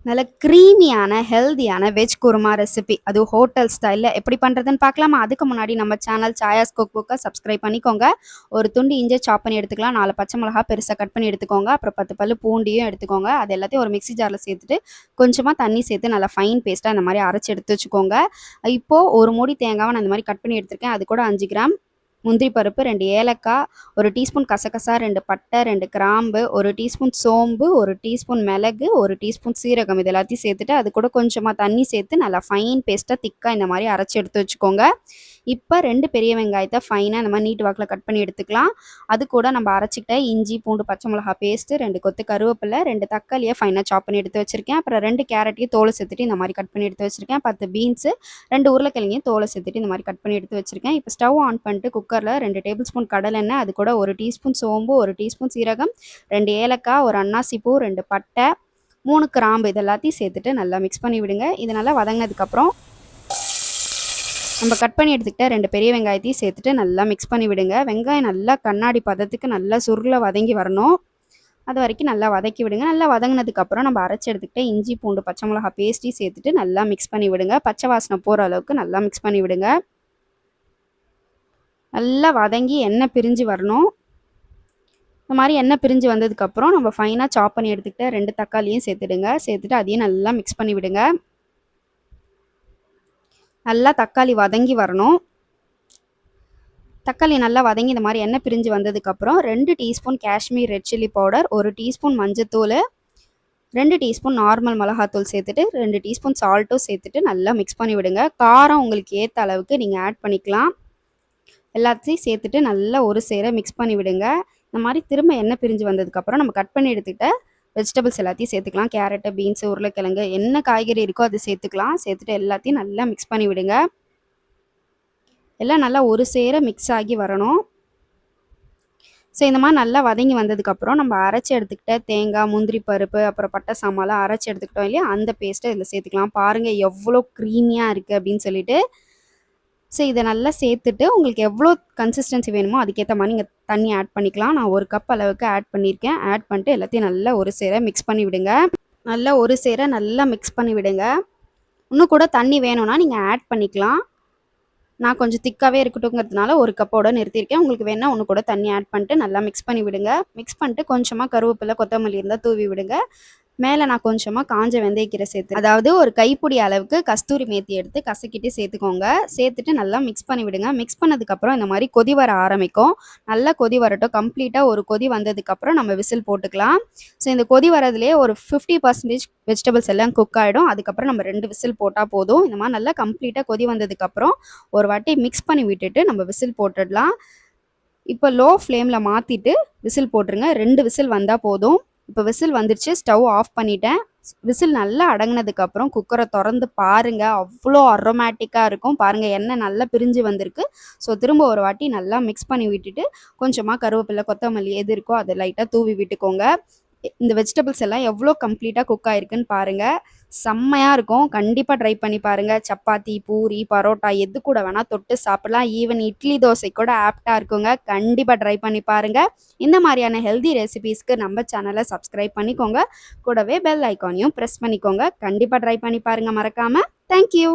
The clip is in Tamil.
நல்ல க்ரீமியான, ஹெல்தியான வெஜ் குருமா ரெசிபி. அதுவும் ஹோட்டல் ஸ்டைல்ல எப்படி பண்றதுன்னு பார்க்கலாமா? அதுக்கு முன்னாடி நம்ம சேனல் சாயாஸ் குக் புக்க சப்ஸ்கிரைப் பண்ணிக்கோங்க. ஒரு துண்டு இஞ்சி சாப் பண்ணி எடுத்துக்கலாம். 4 பச்சை மிளகா பெருசா கட் பண்ணி எடுத்துக்கோங்க. அப்புறம் 10 பல்லு பூண்டையும் எடுத்துக்கோங்க. அது எல்லாத்தையும் ஒரு மிக்ஸி ஜார்ல சேர்த்துட்டு, கொஞ்சமா தண்ணி சேர்த்து நல்லா ஃபைன் பேஸ்ட்டா இந்த மாரி அரைச்சு எடுத்து வச்சுக்கோங்க. இப்போ ஒரு மூடி தேங்காவ நான் இந்த மாரி கட் பண்ணி எடுத்திருக்கேன். அது கூட 5 கிராம் முந்திரி பருப்பு, 2 ஏலக்காய், 1 டீஸ்பூன் கசகசா, 2 பட்டை, 2 கிராம்பு, 1 டீஸ்பூன் சோம்பு, 1 டீஸ்பூன் மிளகு, 1 டீஸ்பூன் சீரகம் இது எல்லாத்தையும் சேர்த்துட்டு, அது கூட கொஞ்சமா தண்ணி சேர்த்து நல்லா ஃபைன் பேஸ்ட்டா திக்கா இந்த மாரி அரைச்சு எடுத்து வச்சுக்கோங்க. இப்போ 2 பெரிய வெங்காயத்தை ஃபைனா இந்த மாரி நீட் வாக்குல கட் பண்ணி எடுத்துக்கலாம். அது கூட நம்ம அரைச்சிக்கிட்ட இஞ்சி, பூண்டு, பச்சை மிளகா பேஸ்ட், 2 கொத்து கருவேப்பிலை, 2 தக்காளியை ஃபைனா சாப் பண்ணி எடுத்து வச்சிருக்கேன். அப்புறம் 2 கேரட்டையும் தோலை சேர்த்துட்டு இந்த மாதிரி கட் பண்ணி எடுத்து வச்சிருக்கேன். 10 பீன்ஸ், 2 உருளைக்கிழங்கையும் தோலை சேர்த்துட்டு இந்த மாதிரி கட் பண்ணி எடுத்து வச்சிருக்கேன். இப்போ ஸ்டவ் ஆன் பண்ணிட்டு குக்கரில் 2 டேபிள் ஸ்பூன் கடலெண்ணெய், அது கூட 1 டீஸ்பூன் சோம்பு, 1 டீஸ்பூன் சீரகம், 2 ஏலக்காய், 1 அன்னாசி பூ, 2 பட்டை, 3 கிராம்பு இது எல்லாத்தையும் சேர்த்துட்டு நல்லா மிக்ஸ் பண்ணி விடுங்க. இது நல்லா வதங்கினதுக்கப்புறம் நம்ம கட் பண்ணி எடுத்துக்கிட்ட 2 பெரிய வெங்காயத்தையும் சேர்த்துட்டு நல்லா மிக்ஸ் பண்ணி விடுங்க. வெங்காயம் நல்லா கண்ணாடி பதத்துக்கு நல்லா சுருள வதங்கி வரணும். அது வரைக்கும் நல்லா வதக்கி விடுங்க. நல்லா வதங்கினதுக்கப்புறம் நம்ம அரைச்சி எடுத்துக்கிட்ட இஞ்சி, பூண்டு, பச்சை மிளகா பேஸ்ட்டையும் சேர்த்துட்டு நல்லா மிக்ஸ் பண்ணி விடுங்க. பச்சை வாசனை போகிற அளவுக்கு நல்லா மிக்ஸ் பண்ணி விடுங்க. நல்லா வதங்கி எண்ணெய் பிரிஞ்சு வரணும். இந்த மாதிரி எண்ணெய் பிரிஞ்சு வந்ததுக்கப்புறம் நம்ம ஃபைனாக சாப் பண்ணி எடுத்துக்கிட்ட 2 தக்காளியும் சேர்த்துடுங்க. சேர்த்துட்டு அதையும் நல்லா மிக்ஸ் பண்ணி விடுங்க. நல்லா தக்காளி வதங்கி வரணும். தக்காளி நல்லா வதங்கி இந்த மாதிரி எண்ணெய் பிரிஞ்சு வந்ததுக்கப்புறம் 2 teaspoon Kashmir red chilli powder, 1 teaspoon மஞ்சத்தூள், 2 டீஸ்பூன் நார்மல் மிளகாத்தூள் சேர்த்துட்டு 2 டீஸ்பூன் சால்ட்டும் சேர்த்துட்டு நல்லா மிக்ஸ் பண்ணி விடுங்க. காரம் உங்களுக்கு ஏற்ற அளவுக்கு நீங்கள் ஆட் பண்ணிக்கலாம். எல்லாத்தையும் சேர்த்துட்டு நல்லா ஒரு சேர மிக்ஸ் பண்ணி விடுங்க. இந்த மாதிரி திரும்ப எண்ணெய் பிரிஞ்சு வந்ததுக்கப்புறம் நம்ம கட் பண்ணி எடுத்துக்கிட்ட வெஜிடபிள்ஸ் எல்லாத்தையும் சேர்த்துக்கலாம். கேரட்டு, பீன்ஸு, உருளைக்கிழங்கு என்ன காய்கறி இருக்கோ அது சேர்த்துக்கலாம். சேர்த்துட்டு எல்லாத்தையும் நல்லா மிக்ஸ் பண்ணி விடுங்க. எல்லாம் நல்லா ஒரு சேர மிக்ஸ் ஆகி வரணும். ஸோ இந்த மாதிரி நல்லா வதங்கி வந்ததுக்கப்புறம் நம்ம அரைச்சி எடுத்துக்கிட்ட தேங்காய், முந்திரி பருப்பு, அப்புறம் பட்டை சாமான்லாம் அரைச்சி எடுத்துக்கிட்டோம் இல்லையா, அந்த பேஸ்ட்டை இதில் சேர்த்துக்கலாம். பாருங்கள் எவ்வளோ க்ரீமியாக இருக்குது அப்படின்னு சொல்லிட்டு. ஸோ இதை நல்லா சேர்த்துட்டு உங்களுக்கு எவ்வளோ கன்சிஸ்டன்சி வேணுமோ அதுக்கேற்ற மாதிரி நீங்கள் தண்ணி ஆட் பண்ணிக்கலாம். நான் 1 கப் அளவுக்கு ஆட் பண்ணியிருக்கேன். ஆட் பண்ணிட்டு எல்லாத்தையும் நல்லா ஒரு சேர மிக்ஸ் பண்ணி விடுங்க. நல்லா ஒரு சேர நல்லா மிக்ஸ் பண்ணி விடுங்க. இன்னும் கூட தண்ணி வேணும்னா நீங்கள் ஆட் பண்ணிக்கலாம். நான் கொஞ்சம் திக்காகவே இருக்கட்டுங்கிறதுனால 1 கப்போட நிறுத்தியிருக்கேன். உங்களுக்கு வேணால் ஒன்று கூட தண்ணி ஆட் பண்ணிட்டு நல்லா மிக்ஸ் பண்ணி விடுங்க. மிக்ஸ் பண்ணிட்டு கொஞ்சமாக கருவேப்பிலை, கொத்தமல்லி இருந்தால் தூவி விடுங்க. மேலே நான் கொஞ்சமாக காஞ்ச வெந்தயக்கீரை சேர்த்து, அதாவது ஒரு கைப்பிடி அளவுக்கு கஸ்தூரி மேத்தி எடுத்து கசக்கிட்டு சேர்த்துக்கோங்க. சேர்த்துட்டு நல்லா மிக்ஸ் பண்ணி விடுங்க. மிக்ஸ் பண்ணதுக்கப்புறம் இந்த மாதிரி கொதி வர ஆரம்பிக்கும். நல்லா கொதி வரட்டும். கம்ப்ளீட்டாக ஒரு கொதி வந்ததுக்கப்புறம் நம்ம விசில் போட்டுக்கலாம். ஸோ இந்த கொதி வரதுலேயே ஒரு 50% வெஜிடபிள்ஸ் எல்லாம் குக் ஆகிடும். அதுக்கப்புறம் நம்ம 2 விசில் போட்டால் போதும். இந்த மாதிரி நல்லா கம்ப்ளீட்டாக கொதி வந்ததுக்கப்புறம் ஒரு வாட்டி மிக்ஸ் பண்ணி விட்டுட்டு நம்ம விசில் போட்டுடலாம். இப்போ லோ ஃப்ளேமில் மாற்றிட்டு விசில் போட்டுருங்க. 2 விசில் வந்தால் போதும். இப்போ விசில் வந்துடுச்சு. ஸ்டவ் ஆஃப் பண்ணிட்டேன். விசில் நல்லா அடங்கினதுக்கப்புறம் குக்கரை திறந்து பாருங்கள். அவ்வளோ அரோமேட்டிக்காக இருக்கும். பாருங்கள் எண்ணெய் நல்லா பிரிஞ்சு வந்திருக்கு. ஸோ திரும்ப ஒரு வாட்டி நல்லா மிக்ஸ் பண்ணி விட்டுட்டு கொஞ்சமாக கருவேப்பிலை, கொத்தமல்லி எது இருக்கோ அதை லைட்டாக தூவி விட்டுக்கோங்க. இந்த வெஜிடபிள்ஸ் எல்லாம் எவ்வளோ கம்ப்ளீட்டாக குக் ஆகிருக்குன்னு பாருங்கள். செம்மையாக இருக்கும். கண்டிப்பாக ட்ரை பண்ணி பாருங்கள். சப்பாத்தி, பூரி, பரோட்டா எது கூட வேணால் தொட்டு சாப்பிடலாம். ஈவன் இட்லி, தோசை கூட ஆப்டாக இருக்குங்க. கண்டிப்பாக ட்ரை பண்ணி பாருங்கள். இந்த மாதிரியான ஹெல்தி ரெசிபீஸ்க்கு நம்ம சேனலை சப்ஸ்கிரைப் பண்ணிக்கோங்க. கூடவே பெல் ஐக்கானையும் ப்ரெஸ் பண்ணிக்கோங்க. கண்டிப்பாக ட்ரை பண்ணி பாருங்கள் மறக்காமல். தேங்க்யூ.